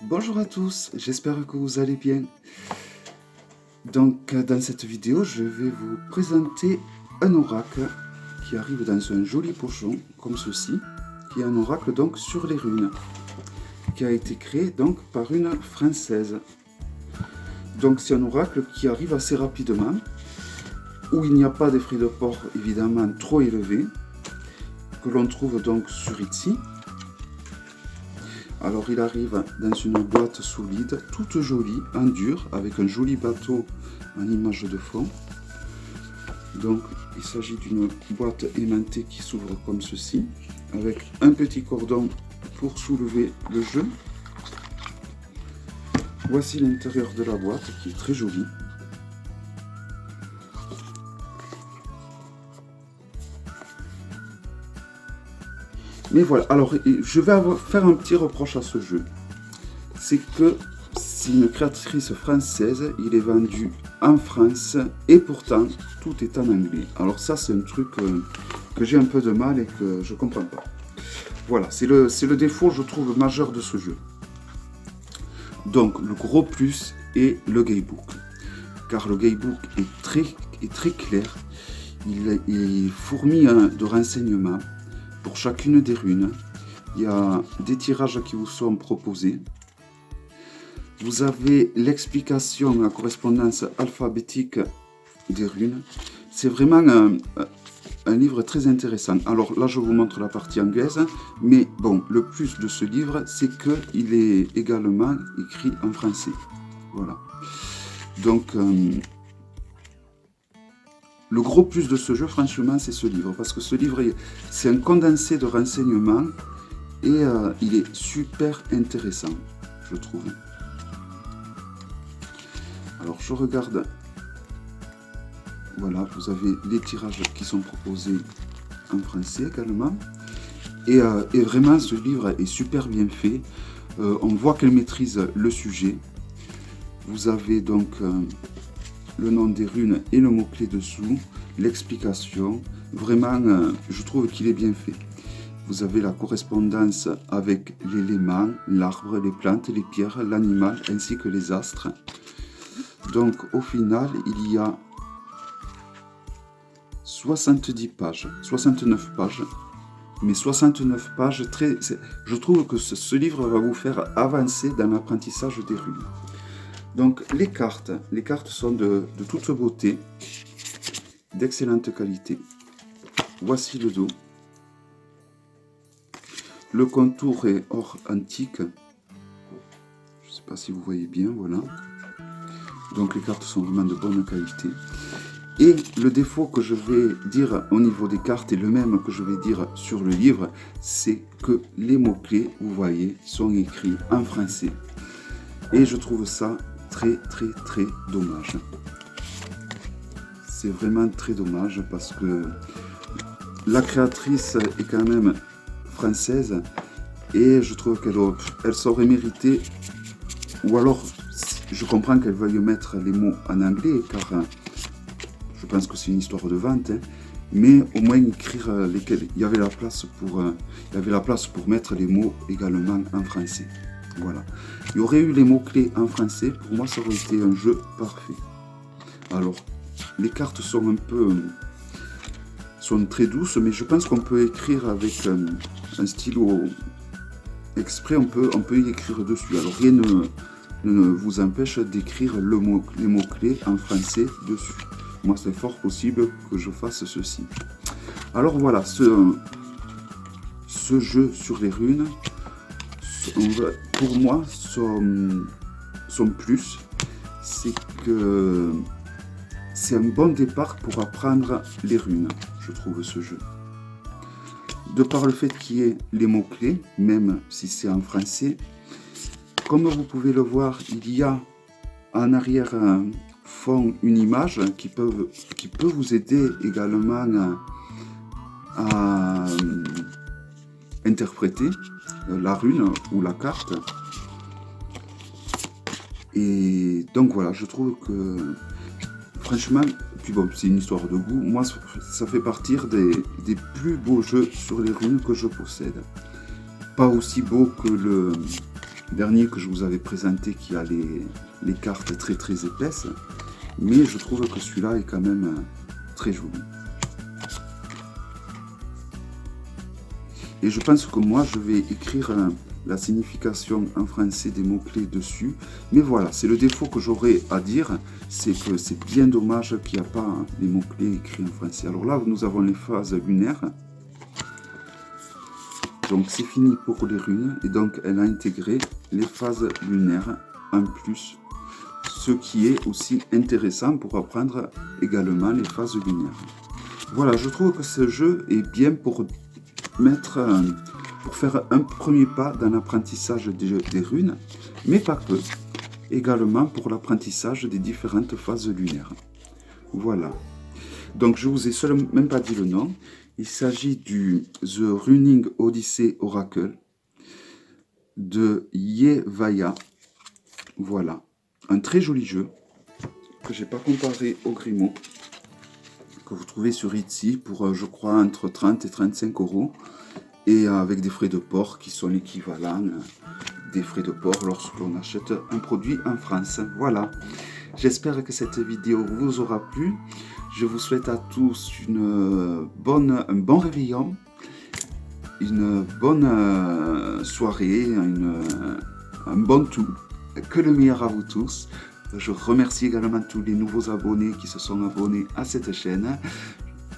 Bonjour à tous, j'espère que vous allez bien. Donc dans cette vidéo, je vais vous présenter un oracle qui arrive dans un joli pochon comme ceci, qui est un oracle donc sur les runes, qui a été créé donc par une Française. Donc c'est un oracle qui arrive assez rapidement, où il n'y a pas des frais de port évidemment trop élevés, que l'on trouve donc sur Etsy. Alors il arrive dans une boîte solide, toute jolie, en dur, avec un joli bateau en image de fond. Donc il s'agit d'une boîte aimantée qui s'ouvre comme ceci, avec un petit cordon pour soulever le jeu. Voici l'intérieur de la boîte qui est très joli. Mais voilà, alors je vais faire un petit reproche à ce jeu. C'est que c'est une créatrice française, il est vendu en France et pourtant tout est en anglais. Alors ça c'est un truc que j'ai un peu de mal et que je comprends pas. Voilà, c'est le défaut je trouve majeur de ce jeu. Donc le gros plus est le guidebook. Car le guidebook est très clair, il est fourmi de renseignements. Pour chacune des runes, il y a des tirages qui vous sont proposés. Vous avez l'explication, la correspondance alphabétique des runes. C'est vraiment un livre très intéressant. Alors là, je vous montre la partie anglaise, mais bon, le plus de ce livre, c'est qu'il est également écrit en français. Voilà. Donc, le gros plus de ce jeu, franchement, c'est ce livre. Parce que ce livre, c'est un condensé de renseignements et il est super intéressant, je trouve. Alors, je regarde. Voilà, vous avez les tirages qui sont proposés en français également. Et vraiment, ce livre est super bien fait. On voit qu'elle maîtrise le sujet. Vous avez donc le nom des runes et le mot-clé dessous, l'explication. Vraiment, je trouve qu'il est bien fait. Vous avez la correspondance avec l'élément, l'arbre, les plantes, les pierres, l'animal ainsi que les astres. Donc au final, il y a 70 pages, 69 pages. Mais 69 pages, je trouve que ce livre va vous faire avancer dans l'apprentissage des runes. Donc les cartes sont de toute beauté, d'excellente qualité. Voici le dos. Le contour est or antique. Je ne sais pas si vous voyez bien, voilà. Donc les cartes sont vraiment de bonne qualité. Et le défaut que je vais dire au niveau des cartes est le même que je vais dire sur le livre, c'est que les mots-clés, vous voyez, sont écrits en français. Et je trouve ça très dommage. C'est vraiment très dommage parce que la créatrice est quand même française et je trouve qu'elle saurait mériter, ou alors je comprends qu'elle veuille mettre les mots en anglais car je pense que c'est une histoire de vente, hein, mais au moins écrire lesquels il y avait la place pour mettre les mots également en français. Voilà. Il y aurait eu les mots-clés en français, pour moi ça aurait été un jeu parfait. Alors, les cartes sont sont très douces, mais je pense qu'on peut écrire avec un stylo exprès, on peut y écrire dessus. Alors rien ne vous empêche d'écrire les mots-clés en français dessus. Moi c'est fort possible que je fasse ceci. Alors voilà, ce jeu sur les runes, pour moi, son plus, c'est que c'est un bon départ pour apprendre les runes, je trouve, ce jeu. De par le fait qu'il y ait les mots-clés, même si c'est en français, comme vous pouvez le voir, il y a en arrière-fond une image qui peut vous aider également à interpréter la rune ou la carte. Et donc voilà, je trouve que franchement, puis bon, c'est une histoire de goût, moi ça fait partie des plus beaux jeux sur les runes que je possède. Pas aussi beau que dernier que je vous avais présenté qui a les cartes très épaisses. Mais je trouve que celui-là est quand même très joli. Et je pense que moi, je vais écrire la signification en français des mots-clés dessus. Mais voilà, c'est le défaut que j'aurais à dire, c'est que c'est bien dommage qu'il n'y a pas les mots-clés écrits en français. Alors là, nous avons les phases lunaires. Donc c'est fini pour les runes. Et donc elle a intégré les phases lunaires en plus. Ce qui est aussi intéressant pour apprendre également les phases lunaires. Voilà, je trouve que ce jeu est bien pour faire un premier pas dans l'apprentissage des runes, mais pas que, également pour l'apprentissage des différentes phases lunaires. Voilà. Donc je vous ai même pas dit le nom. Il s'agit du The Running Odyssey Oracle de Yevaya. Voilà. Un très joli jeu que j'ai pas comparé au Grimaud, que vous trouvez sur Etsy pour, je crois, entre 30 et 35 €, et avec des frais de port qui sont l'équivalent des frais de port lorsque l'on achète un produit en France. Voilà, j'espère que cette vidéo vous aura plu. Je vous souhaite à tous un bon réveillon, une bonne soirée, un bon tout. Que le meilleur à vous tous. Je remercie également tous les nouveaux abonnés qui se sont abonnés à cette chaîne.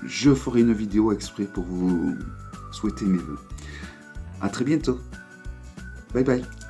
Je ferai une vidéo exprès pour vous souhaiter mes vœux. À très bientôt. Bye bye.